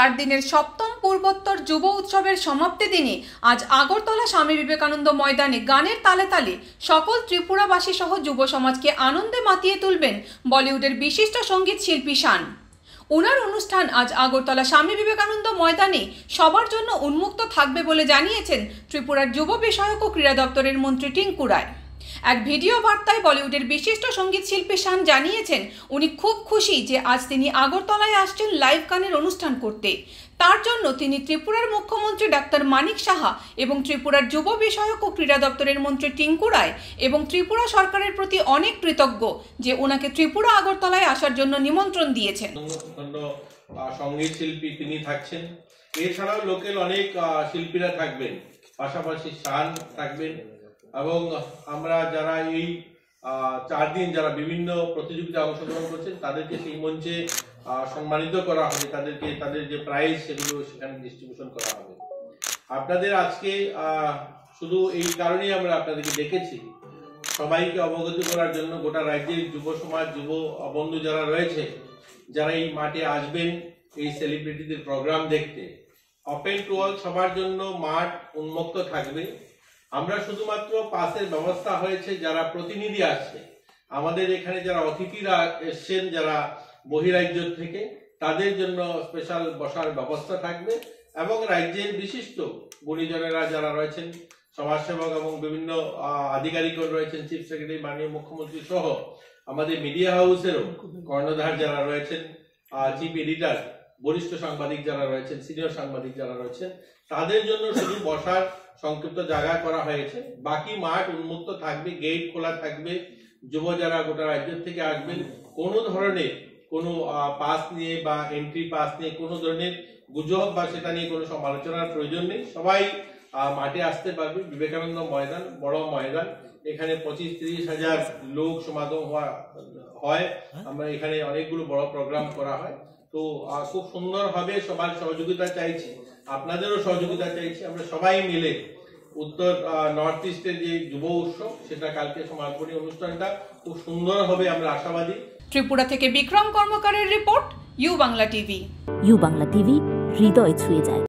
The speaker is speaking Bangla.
4 দিনের সপ্তম পূর্বোত্তর যুব উৎসবের সমাপ্তি দিনে আজ আগরতলা স্বামী বিবেকানন্দ ময়দানে গানের তালে তালে সকল ত্রিপুরাবাসী সহ যুব সমাজকে আনন্দে মাতিয়ে তুলবেন বলিউডের বিশিষ্ট সঙ্গীত শিল্পী শান। ওনার অনুষ্ঠান আজ আগরতলা স্বামী বিবেকানন্দ ময়দানে সবার জন্য উন্মুক্ত থাকবে বলে জানিয়েছেন ত্রিপুরার যুব বিষয়ক ও ক্রীড়া দপ্তরের মন্ত্রী টিঙ্কু রায়। এক ভিডিও বার্তায় বলিউডের বিশিষ্ট সঙ্গীত শিল্পী শান জানিয়েছেন উনি খুব খুশি যে আজ তিনি আগরতলায় আসছেন লাইভ গানের অনুষ্ঠান করতে। তার জন্য তিনি ত্রিপুরার মুখ্যমন্ত্রী ডাক্তার মানিক সাহা এবং ত্রিপুরার যুব বিষয়ক ও ক্রীড়া দপ্তরের মন্ত্রী টিঙ্কু রায় এবং ত্রিপুরা সরকারের প্রতি অনেক কৃতজ্ঞ যে ওনাকে ত্রিপুরা আগরতলায় আসার জন্য নিমন্ত্রণ দিয়েছেন। সঙ্গীত শিল্পী তিনি থাকছেন, এছাড়াও লোকাল অনেক শিল্পীরা থাকবেন, পাশাপাশি শান থাকবেন এবং আমরা যারা এই 4 দিন যারা বিভিন্ন প্রতিযোগিতায় অংশগ্রহণ করছেন তাদেরকে সেই মঞ্চে সম্মানিত করা হবে, তাদেরকে তাদের যে প্রাইজ সেগুলো সেখানে ডিস্ট্রিবিউশন করা হবে। আপনাদের আজকে শুধু এই কারণেই আমরা আপনাদেরকে ডেকেছি, সবাইকে অবগত করার জন্য গোটা রাজ্যের যুব সমাজ, যুব বন্ধু যারা রয়েছে, যারা এই মাঠে আসবেন এই সেলিব্রিটিদের প্রোগ্রাম দেখতে, ওপেন টু অল, সবার জন্য মাঠ উন্মুক্ত থাকবে। আমরা শুধুমাত্র পাসের ব্যবস্থা হয়েছে, যারা প্রতিনিধি আসছে আমাদের এখানে, যারা অতিথিরা এসছেন যারা বহিরাজ্য থেকে, তাদের জন্য স্পেশাল বসার ব্যবস্থা থাকবে এবং রাজ্যের বিশিষ্ট গুণীজনেরা যারা রয়েছেন, সমাজসেবক এবং বিভিন্ন আধিকারিকরা রয়েছেন, চিফ সেক্রেটারি, মাননীয় মুখ্যমন্ত্রী সহ আমাদের মিডিয়া হাউসেরও কর্ণধার যারা রয়েছেন, চিফ এডিটর, বরিষ্ঠ সাংবাদিক যারা রয়েছেন, সিনিয়র সাংবাদিক যারা রয়েছেন, তাদের জন্য শুধু বসার সংক্ষিপ্ত জায়গা করা হয়েছে। বাকি মাঠ উন্মুক্ত থাকবে, গেট খোলা থাকবে। যুব যারা গোটা রাজ্য থেকে আসবেন, কোনো ধরনের কোনো পাস নিয়ে বা এন্ট্রি পাস নিয়ে কোনো ধরনের গুজব বা সেটা নিয়ে কোনো সমালোচনার প্রয়োজন নেই। সবাই মাঠে আসতে পারবে। বিবেকানন্দ ময়দান বড় ময়দান, এখানে 25-30 হাজার লোক সমাগম হয়। আমরা এখানে অনেকগুলো বড় প্রোগ্রাম করা হয়, তো খুব সুন্দর হবে। সবার সহযোগিতা চাইছি, আপনাদেরও সহযোগিতা চাইছি। আমরা সবাই মিলে উত্তর নর্থ ইস্টের যে যুব উৎসব, সেটা কালকে সমাপনী অনুষ্ঠানটা খুব সুন্দর হবে, আমরা আশাবাদী। ত্রিপুরা থেকে বিক্রম কর্মকারের report, U Bangla TV. U Bangla TV, হৃদয় ছুঁয়ে যায়।